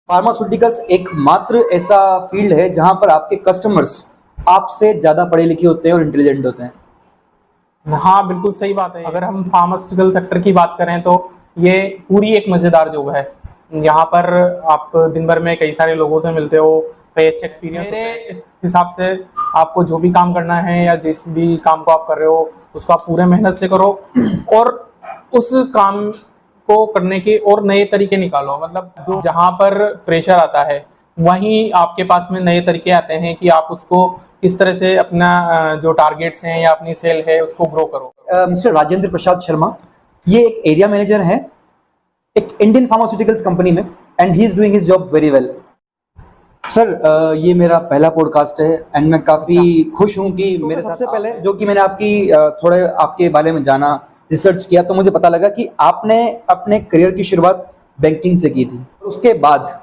Pharmaceuticals एकमात्र ऐसा field है जहां पर आपके कस्टमर्स आपसे ज्यादा पढ़े लिखे होते हैं और इंटेलिजेंट होते हैं। हाँ, बिल्कुल सही बात है। अगर हम फार्मास्यूटिकल सेक्टर की बात करें तो ये पूरी एक मज़ेदार जॉब है। यहाँ पर आप दिन भर में कई सारे लोगों से मिलते हो, कई अच्छे एक्सपीरियंस। मेरे हिसाब से आपको जो भी काम करना है या जिस भी काम को आप कर रहे हो उसको आप पूरे मेहनत से करो और उस काम को करने के और नए तरीके निकालो। मतलब जो जहाँ पर प्रेशर आता है वहीं आपके पास में नए तरीके आते हैं कि आप उसको किस तरह से अपना जो टारगेट्स हैं या अपनी सेल है उसको ग्रो करो। मिस्टर राजेंद्र प्रसाद शर्मा, ये एक एरिया मैनेजर हैं एक इंडियन फार्मास्यूटिकल्स कंपनी में, and he is doing his job very well. Sir, ये मेरा पहला पॉडकास्ट है एंड मैं काफी खुश हूं कि मेरे सबसे पहले जो कि मैंने आपकी थोड़े आपके बारे में जाना, रिसर्च किया, तो मुझे पता लगा कि आपने अपने करियर की शुरुआत बैंकिंग से की थी, उसके बाद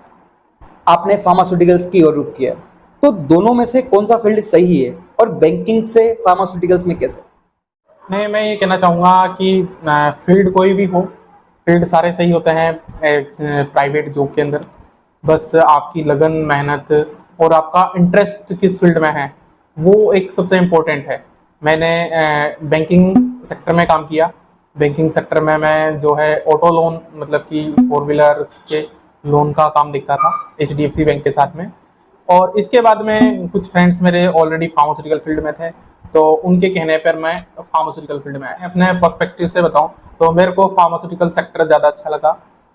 आपने फार्मास्यूटिकल्स की ओर रुख किया। तो दोनों में से कौन सा फील्ड सही है और बैंकिंग से फार्मास्यूटिकल्स में कैसे? नहीं, मैं ये कहना चाहूँगा कि फील्ड कोई भी हो, फील्ड सारे सही होते हैं प्राइवेट जॉब के अंदर। बस आपकी लगन, मेहनत और आपका इंटरेस्ट किस फील्ड में है वो एक सबसे इम्पोर्टेंट है। मैंने बैंकिंग सेक्टर में काम किया। बैंकिंग सेक्टर में मैं जो है ऑटो लोन, मतलब कि 4 व्हीलर्स के लोन का काम देखता था HDFC बैंक के साथ में। और इसके बाद में कुछ फ्रेंड्स मेरे ऑलरेडी फार्मास्यूटिकल फील्ड में थे, तो उनके कहने पर मैं फार्मास्यूटिकल फील्ड में आया। अपने पर्सपेक्टिव से बताऊं तो मेरे को फार्मास्यूटिकल सेक्टर ज़्यादा अच्छा लगा,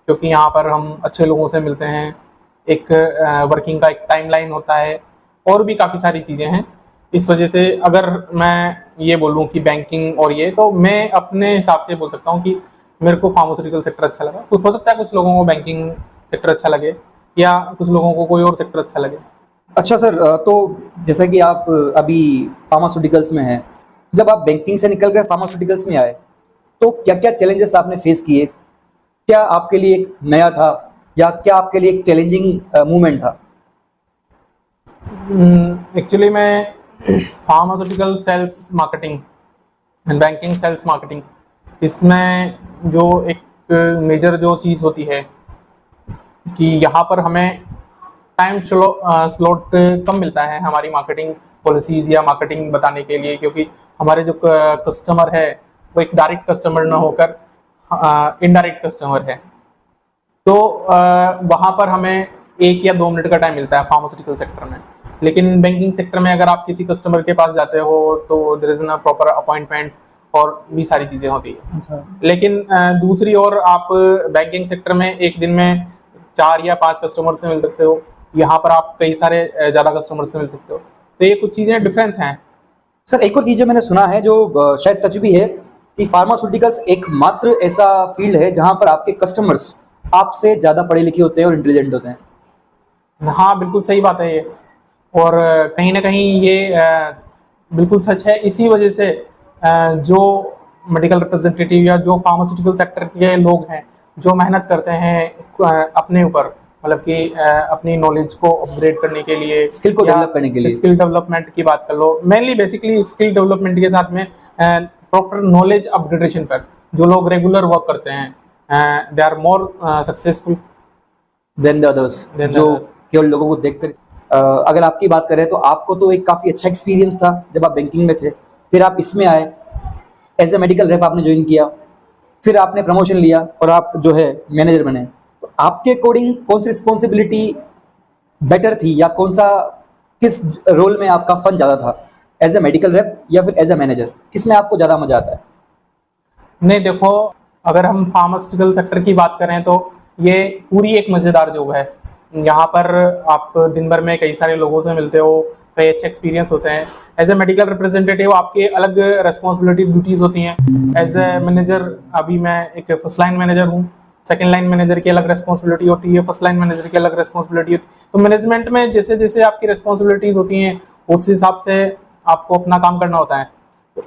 क्योंकि यहाँ पर हम अच्छे लोगों से मिलते हैं, एक वर्किंग का एक टाइमलाइन होता है और भी काफ़ी सारी चीज़ें हैं। इस वजह से अगर मैं ये बोलूँ कि बैंकिंग और ये, तो मैं अपने हिसाब से बोल सकता हूँ कि मेरे को फार्मास्यूटिकल सेक्टर अच्छा लगा। कुछ हो सकता है कुछ लोगों को बैंकिंग सेक्टर अच्छा लगे या कुछ लोगों को कोई और सेक्टर अच्छा लगे। अच्छा सर, तो जैसा कि आप अभी फार्मास्यूटिकल्स में हैं, जब आप बैंकिंग से निकल कर फार्मास्यूटिकल्स में आए तो क्या क्या चैलेंजेस आपने फेस किए? क्या आपके लिए एक नया था या क्या आपके लिए एक चैलेंजिंग मूवमेंट था? एक्चुअली मैं pharmaceutical sales marketing and banking sales marketing, इसमें जो एक मेजर जो चीज़ होती है कि यहाँ पर हमें टाइम स्लॉट कम मिलता है हमारी मार्केटिंग पॉलिसीज़ या मार्केटिंग बताने के लिए, क्योंकि हमारे जो कस्टमर है वो एक डायरेक्ट कस्टमर ना होकर इनडायरेक्ट कस्टमर है। तो वहाँ पर हमें 1 या 2 मिनट का टाइम मिलता है फार्मास्यूटिकल सेक्टर में। लेकिन बैंकिंग सेक्टर में अगर आप किसी कस्टमर के पास जाते हो तो देयर इज न प्रॉपर अपॉइंटमेंट और भी सारी चीज़ें होती है। अच्छा। लेकिन दूसरी ओर आप बैंकिंग सेक्टर में एक दिन में 4 या 5 कस्टमर से मिल सकते हो, यहाँ पर आप कई सारे ज़्यादा कस्टमर से मिल सकते हो। तो ये कुछ चीज़ें डिफरेंस हैं। सर, एक और चीज़ मैंने सुना है जो शायद सच भी है कि फार्मास्यूटिकल्स एकमात्र ऐसा फील्ड है जहां पर आपके कस्टमर्स आपसे ज़्यादा पढ़े लिखे होते हैं और इंटेलिजेंट होते हैं। हाँ, बिल्कुल सही बात है ये। और कहीं ना कहीं ये बिल्कुल सच है। इसी वजह से जो मेडिकल रिप्रेजेंटेटिव या जो फार्मास्यूटिकल सेक्टर के लोग हैं जो मेहनत करते हैं अपने ऊपर, मतलब कि अपनी नॉलेज को अपग्रेड करने के लिए, स्किल को डेवलप करने के लिए, स्किल डेवलपमेंट की बात कर लो, मेनली बेसिकली स्किल डेवलपमेंट के साथ में प्रॉपर नॉलेज अपग्रेडेशन पर जो लोग रेगुलर वर्क करते हैं, they are more successful than the others जो केवल लोगों को देखकर। अगर आपकी बात करें तो आपको तो एक काफ़ी अच्छा एक्सपीरियंस था जब आप बैंकिंग में थे, फिर आप इसमें आए, एज ए मेडिकल रेप आपने ज्वाइन किया, फिर आपने प्रमोशन लिया और आप जो है मैनेजर बने। तो आपके अकॉर्डिंग कौन सी रिस्पॉन्सिबिलिटी बेटर थी या कौन सा, किस रोल में आपका फन ज़्यादा था, एज ए मेडिकल रेप या फिर एज ए मैनेजर? किस में आपको ज़्यादा मजा आता है? नहीं, देखो, अगर हम फार्मास्यूटिकल सेक्टर की बात करें तो ये पूरी एक मज़ेदार जॉब है। यहाँ पर आप दिन भर में कई सारे लोगों से मिलते हो, कई अच्छे एक्सपीरियंस होते हैं। एज ए मेडिकल रिप्रेजेंटेटिव आपके अलग रेस्पॉन्सिबिलिटी ड्यूटीज़ होती हैं। एज ए मैनेजर अभी मैं एक फर्स्ट लाइन मैनेजर हूँ, सेकंड लाइन मैनेजर की अलग रेस्पॉन्सिबिलिटी होती है, फर्स्ट लाइन मैनेजर की अलग रेस्पॉन्सिबिलिटी होती है। तो मैनेजमेंट में जैसे जैसे आपकी रेस्पॉन्सिबिलिटीज़ होती हैं उस हिसाब से आपको अपना काम करना होता है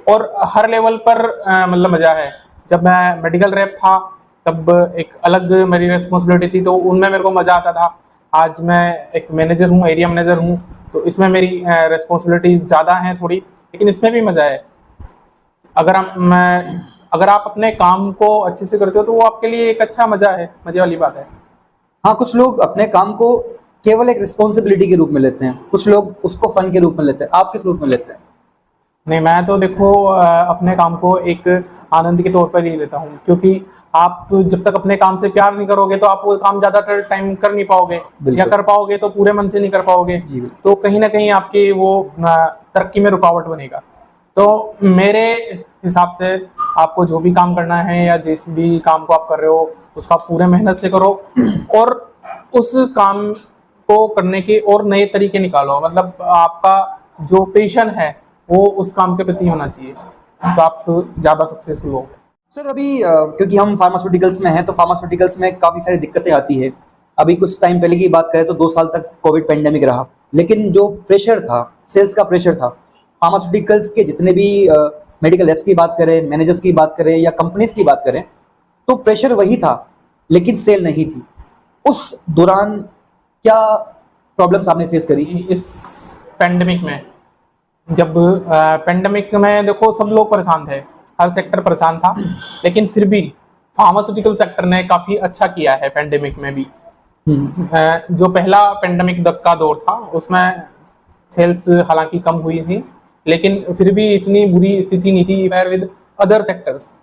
और हर लेवल पर मतलब मज़ा है। जब मैं मेडिकल रेप था तब एक अलग मेरी रेस्पॉन्सिबिलिटी थी, तो उनमें मेरे को मज़ा आता था। आज मैं एक मैनेजर हूँ, एरिया मैनेजर हूँ, तो इसमें मेरी रेस्पॉन्सिबिलिटीज़ ज़्यादा हैं थोड़ी, लेकिन इसमें भी मज़ा है। अगर आप अपने काम को अच्छे से करते हो तो वो आपके लिए एक अच्छा मज़ा है, मज़े वाली बात है। हाँ, कुछ लोग अपने काम को केवल एक रिस्पॉन्सिबिलिटी के रूप में लेते हैं, कुछ लोग उसको फन के रूप में लेते हैं। आप किस रूप में लेते हैं? नहीं, मैं तो देखो अपने काम को एक आनंद के तौर पर ही लेता हूँ, क्योंकि आप जब तक अपने काम से प्यार नहीं करोगे तो आप वो काम ज्यादातर टाइम कर नहीं पाओगे, या बिल्कुल। कर पाओगे तो पूरे मन से नहीं कर पाओगे। जी बिल्कुल। तो कहीं ना कहीं आपकी वो तरक्की में रुकावट बनेगा। तो मेरे हिसाब से आपको जो भी काम करना है या जिस भी काम को आप कर रहे हो उसका पूरे मेहनत से करो, और उस काम को करने के और नए तरीके निकालो। मतलब आपका जो पेशन है वो उस काम के प्रति होना चाहिए, तो आप ज़्यादा सक्सेसफुल हो। सर अभी क्योंकि हम फार्मास्यूटिकल्स में हैं तो फार्मास्यूटिकल्स में काफ़ी सारी दिक्कतें आती है। अभी कुछ टाइम पहले की बात करें तो 2 साल तक कोविड पेंडेमिक रहा, लेकिन जो प्रेशर था, सेल्स का प्रेशर था, फार्मास्यूटिकल्स के जितने भी मेडिकल लैब्स की बात करें, मैनेजर्स की बात करें या कंपनीज की बात करें, तो प्रेशर वही था लेकिन सेल नहीं थी। उस दौरान क्या प्रॉब्लम्स आपने फेस करी? इस पेंडेमिक में, जब पेंडेमिक में देखो सब लोग परेशान थे, हर सेक्टर परेशान था, लेकिन फिर भी फार्मास्यूटिकल सेक्टर ने काफ़ी अच्छा किया है पेंडेमिक में भी। जो पहला पेंडेमिक का दौर था उसमें सेल्स हालांकि कम हुई थी, लेकिन फिर भी इतनी बुरी स्थिति नहीं थी कंपेयर विद अदर सेक्टर्स।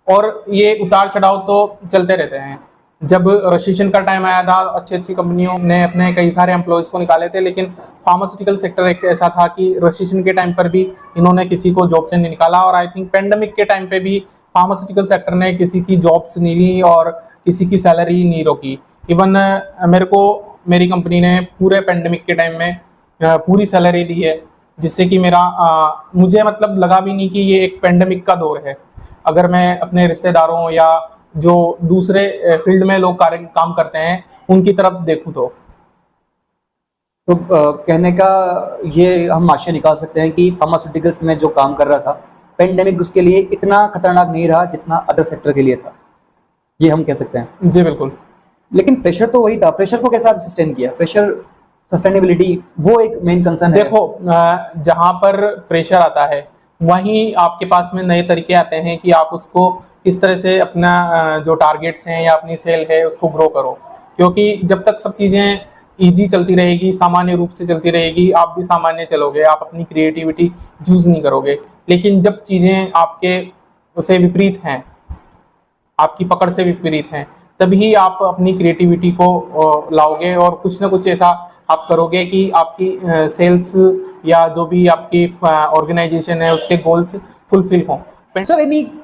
और ये उतार चढ़ाव तो चलते रहते हैं। जब रिसेशन का टाइम आया था, अच्छी अच्छी कंपनियों ने अपने कई सारे एम्प्लॉयज़ को निकाले थे, लेकिन फार्मास्यूटिकल सेक्टर एक ऐसा था कि रिसेशन के टाइम पर भी इन्होंने किसी को जॉब से नहीं निकाला। और आई थिंक पेंडेमिक के टाइम पे भी फार्मास्यूटिकल सेक्टर ने किसी की जॉब्स नहीं ली और किसी की सैलरी नहीं रोकी। इवन मेरे को मेरी कंपनी ने पूरे पेंडेमिक के टाइम में पूरी सैलरी दी है, जिससे कि मुझे मतलब लगा भी नहीं कि ये एक पेंडेमिक का दौर है। अगर मैं अपने रिश्तेदारों या जो दूसरे फील्ड में लोग काम करते हैं उनकी तरफ देखूं तो कहने का ये हम आशय निकाल सकते हैं कि फार्मास्यूटिकल्स में जो काम कर रहा था, पेंडेमिक उसके लिए इतना खतरनाक नहीं रहा जितना अदर सेक्टर के लिए था, ये हम कह सकते हैं। जी बिल्कुल। लेकिन प्रेशर तो वही था, प्रेशर को कैसे आप सस्टेन किया? प्रेशर, सस्टेनेबिलिटी, वो एक मेन कंसर्न है। देखो जहां पर प्रेशर आता है वहीं आपके पास में नए तरीके आते हैं कि आप उसको किस तरह से अपना जो टारगेट्स हैं या अपनी सेल है उसको ग्रो करो। क्योंकि जब तक सब चीज़ें इजी चलती रहेगी, सामान्य रूप से चलती रहेगी, आप भी सामान्य चलोगे, आप अपनी क्रिएटिविटी यूज नहीं करोगे। लेकिन जब चीज़ें आपके उसे विपरीत हैं, आपकी पकड़ से विपरीत हैं, तभी आप अपनी क्रिएटिविटी को लाओगे और कुछ ना कुछ ऐसा आप करोगे कि आपकी सेल्स या जो भी आपकी ऑर्गेनाइजेशन है उसके गोल्स फुलफिल हों। सर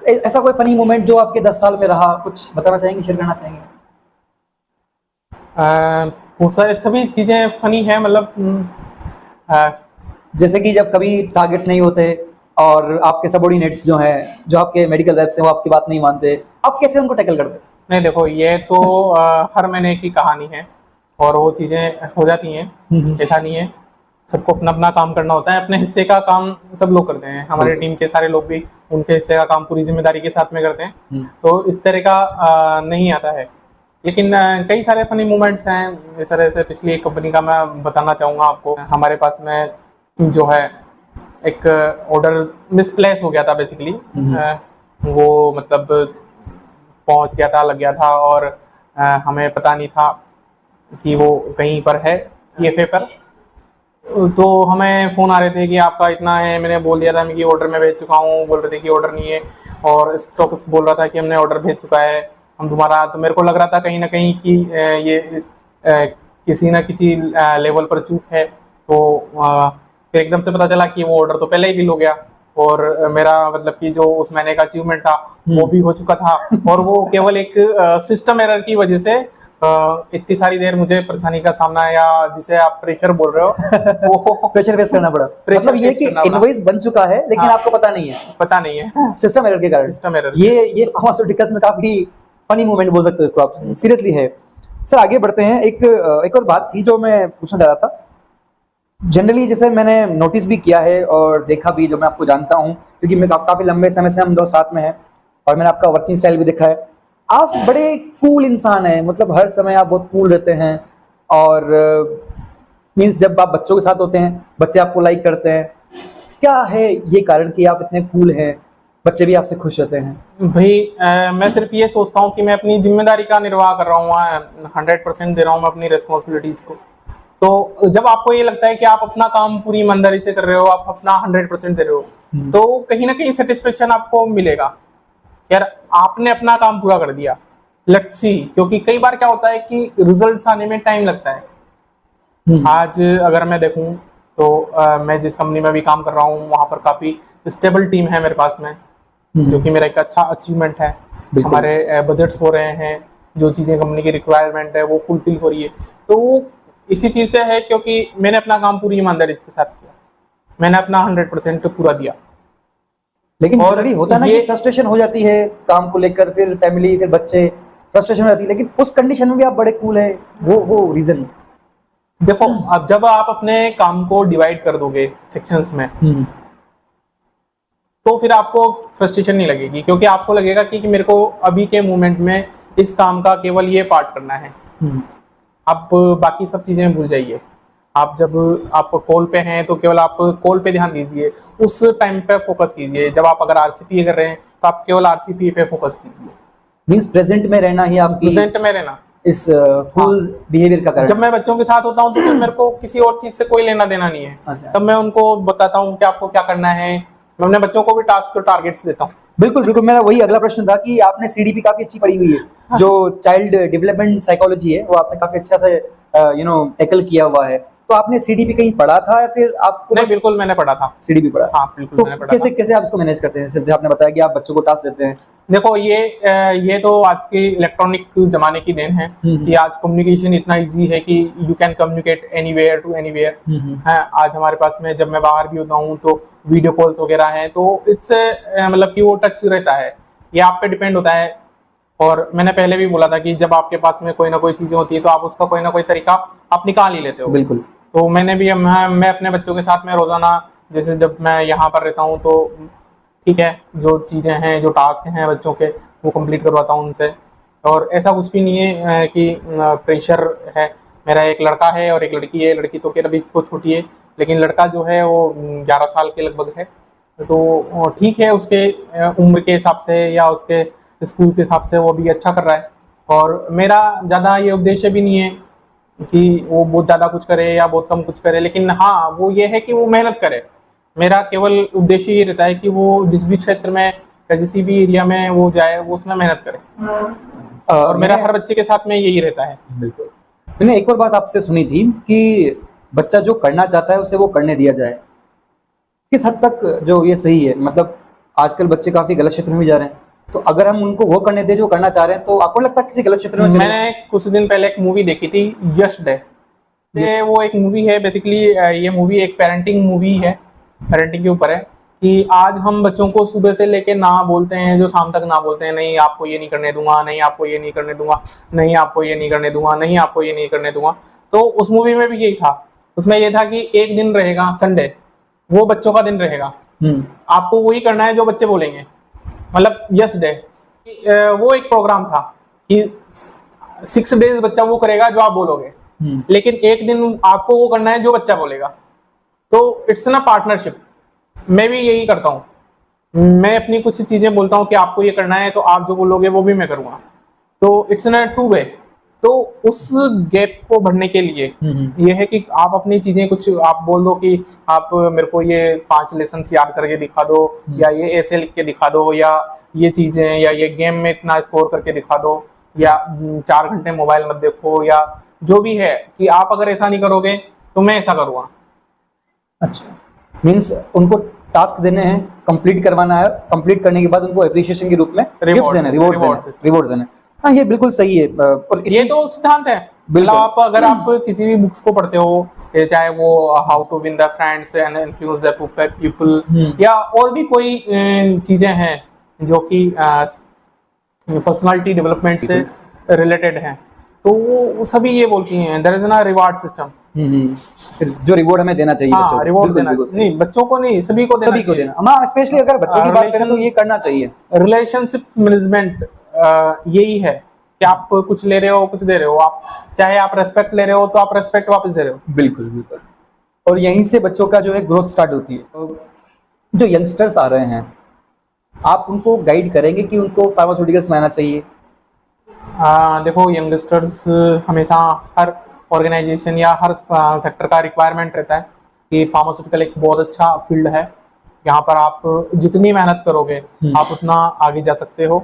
ऐसा कोई फनी मोमेंट जो आपके 10 साल में रहा, कुछ बताना चाहेंगे, शेयर करना चाहेंगे? वो सारे सभी चीज़ें फनी हैं, मतलब जैसे कि जब कभी टारगेट्स नहीं होते और आपके सबऑर्डिनेट्स जो हैं, जो आपके मेडिकल रेप्स हैं, वो आपकी बात नहीं मानते, आप कैसे उनको टैकल करते हैं? नहीं देखो, ये तो हर महीने की कहानी है और वो चीज़ें हो जाती हैं, ऐसा नहीं है। सबको अपना अपना काम करना होता है, अपने हिस्से का काम सब लोग करते हैं। हमारे टीम के सारे लोग भी उनके हिस्से का काम पूरी जिम्मेदारी के साथ में करते हैं, तो इस तरह का नहीं आता है। लेकिन कई सारे फनी मोमेंट्स हैं। इस तरह से पिछली एक कंपनी का मैं बताना चाहूँगा आपको। हमारे पास में जो है एक ऑर्डर मिसप्लेस हो गया था बेसिकली। वो मतलब पहुंच गया था, लग गया था और हमें पता नहीं था कि वो कहीं पर है CFA पर। तो हमें फ़ोन आ रहे थे कि आपका इतना है। मैंने बोल दिया था मैं कि ऑर्डर मैं भेज चुका हूँ, बोल रहे थे कि ऑर्डर नहीं है, और स्टॉक्स बोल रहा था कि हमने ऑर्डर भेज चुका है हम तुम्हारा। तो मेरे को लग रहा था कहीं ना कहीं कि ये किसी ना किसी लेवल पर चूक है। तो फिर एकदम से पता चला कि वो ऑर्डर तो पहले ही बिल हो गया और मेरा मतलब कि जो उस महीने का अचीवमेंट था वो भी हो चुका था। और वो केवल एक सिस्टम एरर की वजह से इतनी सारी देर मुझे परेशानी का सामना, या जिसे आप प्रेशर बोल रहे हो वो प्रेशर फेस करना पड़ा। मतलब ये कि इनवॉइस बन चुका है लेकिन हाँ, आपको पता नहीं है, सिस्टम एरर के कारण। सिस्टम एरर ये फार्मास्यूटिकल्स में काफी फनी मोमेंट बोल सकते हो इसको आप, सीरियसली है। सर आगे बढ़ते हैं। एक और बात थी जो मैं पूछना चाह रहा था। जनरली जैसे मैंने नोटिस भी किया है और देखा भी, जो मैं आपको जानता हूँ क्योंकि मैं काफी लंबे समय से हम दोनों साथ में हैं, और मैंने आपका वर्किंग स्टाइल भी देखा है। आप बड़े कूल इंसान हैं, मतलब हर समय आप बहुत कूल रहते हैं। और मीन्स जब आप बच्चों के साथ होते हैं, बच्चे आपको लाइक करते हैं। क्या है ये कारण कि आप इतने कूल हैं? बच्चे भी आपसे खुश होते हैं? भाई मैं सिर्फ ये सोचता हूँ कि मैं अपनी जिम्मेदारी का निर्वाह कर रहा हूँ, 100% दे रहा हूँ मैं अपनी रिस्पॉन्सिबिलिटीज को। तो जब आपको ये लगता है कि आप अपना काम पूरी ईमानदारी से कर रहे हो, आप अपना 100% दे रहे हो, तो कहीं ना कहीं सेटिस्फेक्शन आपको मिलेगा, यार आपने अपना काम पूरा कर दिया। लेट्स सी, क्योंकि कई बार क्या होता है कि रिजल्ट्स आने में टाइम लगता है। आज अगर मैं देखूं तो मैं जिस कंपनी में भी काम कर रहा हूं वहां पर काफी स्टेबल टीम है मेरे पास में, जो कि मेरा एक अच्छा अचीवमेंट है। हमारे बजट्स हो रहे हैं, जो चीज़ें कंपनी की रिक्वायरमेंट है वो फुलफिल हो रही है। तो वो इसी चीज़ से है क्योंकि मैंने अपना काम पूरी ईमानदारी के साथ किया, मैंने अपना 100% पूरा दिया। लेकिन और कभी होता है ना कि ये फ्रस्ट्रेशन हो जाती है काम को लेकर, फिर फैमिली, फिर बच्चे, फ्रस्ट्रेशन हो जाती है, लेकिन उस कंडीशन में भी आप बड़े कूल है, वो रीजन? देखो, अब जब आप अपने काम को डिवाइड कर दोगे सेक्शंस में, तो फिर आपको फ्रस्ट्रेशन नहीं लगेगी, क्योंकि आपको लगेगा कि मेरे को अभी के मोमेंट में इस काम का केवल ये पार्ट करना है। आप बाकी सब चीजें भूल जाइए। आप जब आप कॉल पे हैं तो केवल आप कॉल पे ध्यान दीजिए, उस टाइम पे फोकस कीजिए। जब आप अगर आरसीपी कर रहे हैं तो आप केवल आरसीपी पे फोकस कीजिए। मींस प्रेजेंट में रहना ही आपकी प्रेजेंट में रहना इस कूल बिहेवियर का कारण। जब मैं बच्चों के साथ होता हूँ तो फिर मेरे को किसी और चीज से कोई लेना देना नहीं है। अच्छा। तब मैं उनको बताता हूँ कि आपको क्या करना है। मैं अपने बच्चों को भी टास्क और टारगेट्स देता हूँ। बिल्कुल बिल्कुल, मेरा वही अगला प्रश्न था कि आपने सीडीपी काफी अच्छी पढ़ी हुई है, जो चाइल्ड डेवलपमेंट साइकोलॉजी है वो आपने काफी अच्छा से टैकल किया हुआ है। तो आपने सीडीपी कहीं पढ़ा था या फिर आपको? नहीं, बिल्कुल मैंने पढ़ा था। सीडीपी पढ़ा? हाँ बिल्कुल तो मैंने पढ़ा कैसे था। कैसे आप इसको मैनेज करते हैं? जैसे आपने बताया कि आप बच्चों को टास्क देते हैं। देखो, ये तो आज के इलेक्ट्रॉनिक जमाने की देन है कि आज कम्युनिकेशन इतना इजी है कि you can communicate anywhere to anywhere है। आज हमारे पास में जब मैं बाहर भी होता हूँ तो वीडियो कॉल्स वगैरह हैं, तो इट्स मतलब कि वो टच रहता है, ये आप पे डिपेंड होता है। और मैंने पहले भी बोला था कि जब आपके पास में कोई ना कोई चीजें होती है तो आप उसका कोई ना कोई तरीका आप निकाल ही लेते हो। बिल्कुल। तो मैंने भी मैं अपने बच्चों के साथ में रोजाना, जैसे जब मैं यहाँ पर रहता हूँ तो ठीक है, जो चीज़ें हैं, जो टास्क हैं बच्चों के, वो कंप्लीट करवाता हूँ उनसे। और ऐसा कुछ भी नहीं है कि प्रेशर है। मेरा एक लड़का है और एक लड़की है। लड़की तो अभी कुछ छोटी है, लेकिन लड़का जो है वो 11 साल के लगभग है। तो ठीक है, उसके उम्र के हिसाब से या उसके स्कूल के हिसाब से वो भी अच्छा कर रहा है। और मेरा ज़्यादा ये उद्देश्य भी नहीं है कि वो बहुत ज़्यादा कुछ करे या बहुत कम कुछ करे, लेकिन हाँ वो ये है कि वो मेहनत करे। मेरा केवल उद्देश्य ये रहता है कि वो जिस भी क्षेत्र में या जिस भी एरिया में वो जाए, वो उसमें मेहनत करे। और मेरा हर बच्चे के साथ में यही रहता है। बिल्कुल। मैंने एक और बात आपसे सुनी थी कि बच्चा जो करना चाहता है उसे वो करने दिया जाए। किस हद तक जो ये सही है? मतलब आजकल बच्चे काफी गलत क्षेत्र में भी जा रहे हैं, तो अगर हम उनको वो करने दें जो करना चाह रहे हैं, तो आपको लगता है किसी गलत क्षेत्र में चले? मैंने कुछ दिन पहले एक मूवी देखी थी, यश डे। वो एक मूवी है बेसिकली, ये मूवी एक पेरेंटिंग मूवी है, पेरेंटिंग के ऊपर है कि आज हम बच्चों को सुबह से लेके ना बोलते हैं जो शाम तक ना बोलते हैं, नहीं आपको ये नहीं करने दूंगा, नहीं आपको ये नहीं करने दूंगा, नहीं आपको ये नहीं करने दूंगा, नहीं आपको ये नहीं करने दूंगा। तो उस मूवी में भी यही था। उसमें ये था कि एक दिन रहेगा संडे, वो बच्चों का दिन रहेगा, आपको वही करना है जो बच्चे बोलेंगे। मतलब यस डे, वो एक प्रोग्राम था कि 6 डेज बच्चा वो करेगा जो आप बोलोगे, लेकिन एक दिन आपको वो करना है जो बच्चा बोलेगा। तो इट्स ना पार्टनरशिप। मैं भी यही करता हूँ, मैं अपनी कुछ चीजें बोलता हूँ कि आपको ये करना है, तो आप जो बोलोगे वो भी मैं करूँगा। तो इट्स ना 2 वे। तो उस गैप को भरने के लिए ये है कि आप अपनी चीजें कुछ आप बोल दो कि आप मेरे को ये 5 लेसन याद करके दिखा दो, या ये ऐसे लिख के दिखा दो, या ये चीजें, या ये गेम में इतना स्कोर करके दिखा दो, या 4 घंटे मोबाइल मत देखो, या जो भी है कि आप अगर ऐसा नहीं करोगे तो मैं ऐसा करूँगा। अच्छा, मीन्स उनको टास्क देने हैं, कंप्लीट करवाना है, कंप्लीट करने के बाद उनको एप्रिसिएशन के रूप में गिफ्ट देना है, रिवॉर्ड्स देना है। हाँ, ये बिल्कुल सही है। और ये तो सिद्धांत है। मतलब आप अगर आप किसी भी बुक्स को पढ़ते हो, चाहे वो how to win the friends and influence the people, या और भी कोई चीजें हैं जो कि पर्सनालिटी डेवलपमेंट से रिलेटेड हैं, तो वो सभी ये बोलती हैं देयर इज ना रिवार्ड सिस्टम। जो रिवॉर्ड हमें देना चाहिए बच्चों को। रिवॉर्ड देना नहीं, बच्चों को नहीं, सभी को देना। हाँ, स्पेशली अगर बच्चों की बात करें तो ये करना चाहिए। रिलेशनशिप मैनेजमेंट यही है कि आप कुछ ले रहे हो, कुछ दे रहे हो। आप चाहे आप रेस्पेक्ट ले रहे हो तो आप रेस्पेक्ट वापस दे रहे हो। बिल्कुल बिल्कुल। और यहीं से बच्चों का जो है ग्रोथ स्टार्ट होती है। तो जो यंगस्टर्स आ रहे हैं आप उनको गाइड करेंगे कि उनको फार्मास्यूटिकल्स में आना चाहिए? देखो यंगस्टर्स हमेशा हर ऑर्गेनाइजेशन या हर सेक्टर का रिक्वायरमेंट रहता है कि फार्मास्यूटिकल एक बहुत अच्छा फील्ड है, यहाँ पर आप जितनी मेहनत करोगे आप उतना आगे जा सकते हो।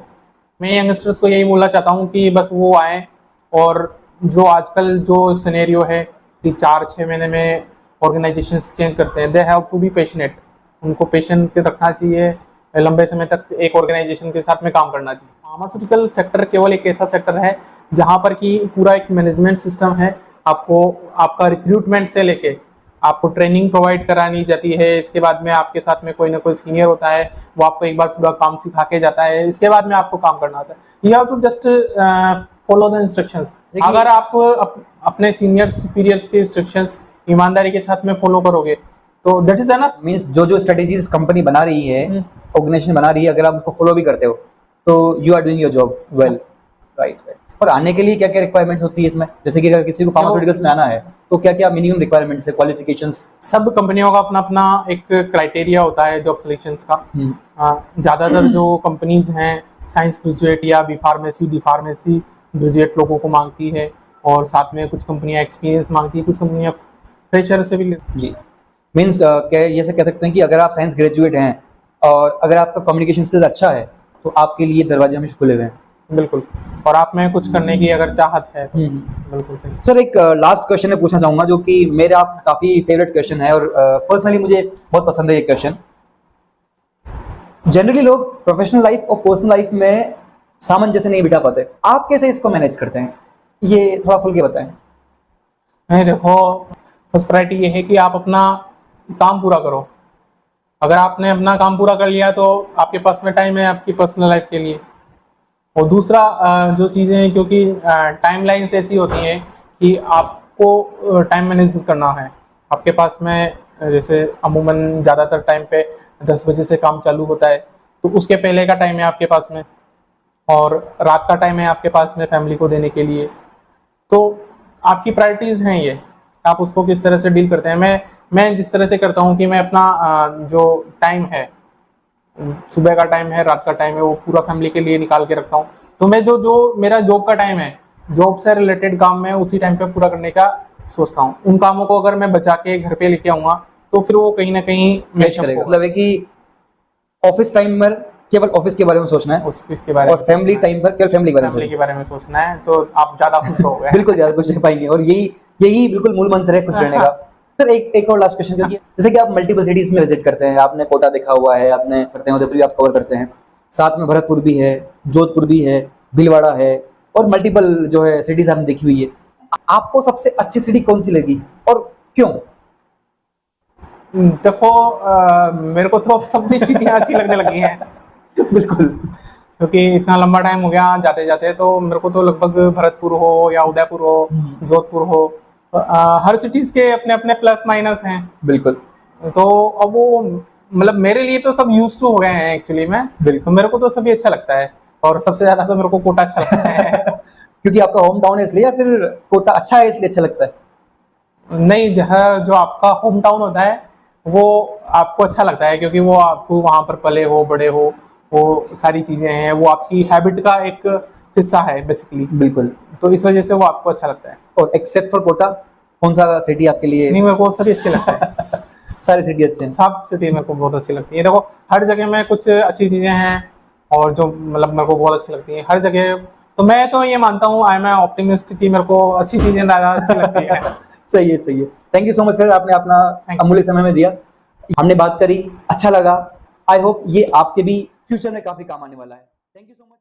मैं यंगस्टर्स को यही बोलना चाहता हूँ कि बस वो आएँ, और जो आजकल जो सिनेरियो है कि 4-6 महीने में ऑर्गेनाइजेशंस चेंज करते हैं, they have to be passionate, उनको पेशेंट रखना चाहिए, लंबे समय तक एक ऑर्गेनाइजेशन के साथ में काम करना चाहिए। फार्मास्यूटिकल सेक्टर केवल एक ऐसा सेक्टर है जहाँ पर कि पूरा एक मैनेजमेंट सिस्टम है, आपको आपका रिक्रूटमेंट से लेके आपको ट्रेनिंग प्रोवाइड करानी जाती है, इसके बाद में आपके साथ में कोई ना कोई सीनियर होता है, वो आपको एक बार पूरा काम सिखा के जाता है, इसके बाद में आपको काम करना होता है। You have to just follow the instructions. अगर आप अपने सीनियर सुपीरियर्स के इंस्ट्रक्शंस ईमानदारी के साथ में फॉलो करोगे तो दैट इज एनफ। मींस जो स्ट्रेटेजीज कंपनी बना रही है, ऑर्गेनाइजेशन बना रही है, अगर आप उसको फॉलो भी करते हो तो you are doing your job well, right. और आने के लिए क्या क्या रिक्वायरमेंट्स होती है इसमें? जैसे कि अगर किसी को फार्मास्यूटिकल्स में आना है तो क्या क्या मिनिमम रिक्वायरमेंट्स है, क्वालिफिकेशंस? सब कंपनियों का अपना अपना एक क्राइटेरिया होता है जॉब सिलेक्शंस का। ज़्यादातर जो कंपनीज हैं साइंस ग्रेजुएट या B pharmacy D pharmacy graduate लोगों को मांगती है, और साथ में कुछ कंपनियां एक्सपीरियंस मांगती है, कुछ कंपनियां फ्रेशर से भी जी। मीन्स क्या ये से कह सकते हैं कि अगर आप साइंस ग्रेजुएट हैं और अगर आपका कम्युनिकेशन स्किल्स अच्छा है तो आपके लिए दरवाजे हमेशा खुले हुए हैं। बिल्कुल, और आप में कुछ करने की अगर चाहत है तो बिल्कुल सही। सर एक लास्ट क्वेश्चन मैं पूछना चाहूंगा जो कि मेरा काफी फेवरेट क्वेश्चन है और पर्सनली मुझे बहुत पसंद है ये क्वेश्चन। जनरली लोग प्रोफेशनल लाइफ और पर्सनल लाइफ में सामंजस्य नहीं बिठा पाते, आप कैसे इसको मैनेज करते हैं? ये थोड़ा खुल के बताएं। नहीं देखो, फर्स्ट प्रायोरिटी ये है कि आप अपना काम पूरा करो। अगर आपने अपना काम पूरा कर लिया तो आपके पास में टाइम है आपकी पर्सनल लाइफ के लिए। और दूसरा जो चीज़ें हैं, क्योंकि टाइमलाइंस ऐसी होती हैं कि आपको टाइम मैनेज करना है। आपके पास में जैसे अमूमन ज़्यादातर टाइम पे 10 बजे से काम चालू होता है, तो उसके पहले का टाइम है आपके पास में, और रात का टाइम है आपके पास में फैमिली को देने के लिए। तो आपकी प्रायोरिटीज़ हैं ये, आप उसको किस तरह से डील करते हैं। मैं जिस तरह से करता हूँ कि मैं अपना जो टाइम है, सुबह का टाइम है, रात का टाइम है, वो पूरा फैमिली के लिए निकाल के रखता हूँ। तो मैं जो मेरा जॉब का टाइम है, जॉब से रिलेटेड काम मैं उसी टाइम पे पूरा करने का सोचता हूँ। उन कामों को अगर मैं बचा के घर पे लेके आऊँगा तो फिर वो कहीं ना कहीं मैच करेगा। मतलब है कि ऑफिस टाइम पर केवल ऑफिस के बारे में सोचना है, उसके बारे में, और फैमिली टाइम पर केवल फैमिली के बारे में सोचना है, तो आप ज्यादा खुश रहोगे। बिल्कुल ज्यादा खुश रह पाएंगे, और यही बिल्कुल मूल मंत्र है खुश रहने का। सर एक और लास्ट क्वेश्चन, क्योंकि जैसे कि आप मल्टीपल सिटीज में विजिट करते हैं, आपने कोटा देखा हुआ है, आपने करते हैं उदयपुर भी आप कवर करते हैं, साथ में भरतपुर भी है, जोधपुर भी है, भीलवाड़ा है, और मल्टीपल जो है सिटीज आपने देखी हुई है। आपको सबसे अच्छी सिटी कौन सी लगी और क्यों? देखो मेरे को तो सभी सिटियाँ अच्छी लगने लगी हैं। बिल्कुल, क्योंकि इतना लंबा टाइम हो गया जाते जाते, तो मेरे को तो लगभग भरतपुर हो या उदयपुर हो, जोधपुर हो, हर सिटीज के अपने अपने प्लस माइनस हैं। बिल्कुल। तो अब वो मतलब मेरे लिए तो सब यूज्ड टू हो गए हैं एक्चुअली में। बिल्कुल, मेरे को तो सभी अच्छा लगता है, और सबसे ज्यादा तो मेरे को कोटा अच्छा लगता है। क्योंकि आपका होम टाउन है इसलिए, या फिर कोटा अच्छा है इसलिए अच्छा लगता है? नहीं, जहाँ जो आपका होम टाउन होता है वो आपको अच्छा लगता है, क्योंकि वो आपको वहाँ पर पले हो, बड़े हो, वो सारी चीजें हैं, वो आपकी हैबिट का एक हिस्सा है बेसिकली। बिल्कुल, तो इस वजह से वो आपको अच्छा लगता है। और एक्सेप्ट फॉर कोटा कौन सा सिटी आपके लिए? नहीं, मेरे को सभी अच्छे लगता है। सारी सिटी अच्छे हैं? सब सिटी मेरे को बहुत अच्छी लगती है। देखो हर जगह में कुछ अच्छी चीजें हैं, और जो मतलब मेरे को बहुत अच्छी लगती है हर जगह। तो मैं तो ये मानता हूँ, आई एम ऑप्टिमिस्ट, कि मेरे को अच्छी चीजें ज्यादा अच्छी लगती है। सही है, सही है। Thank you so much sir, आपने अपना अमूल्य समय में दिया, हमने बात करी, अच्छा लगा। आई होप ये आपके भी फ्यूचर में काफी काम आने वाला है। Thank you so much.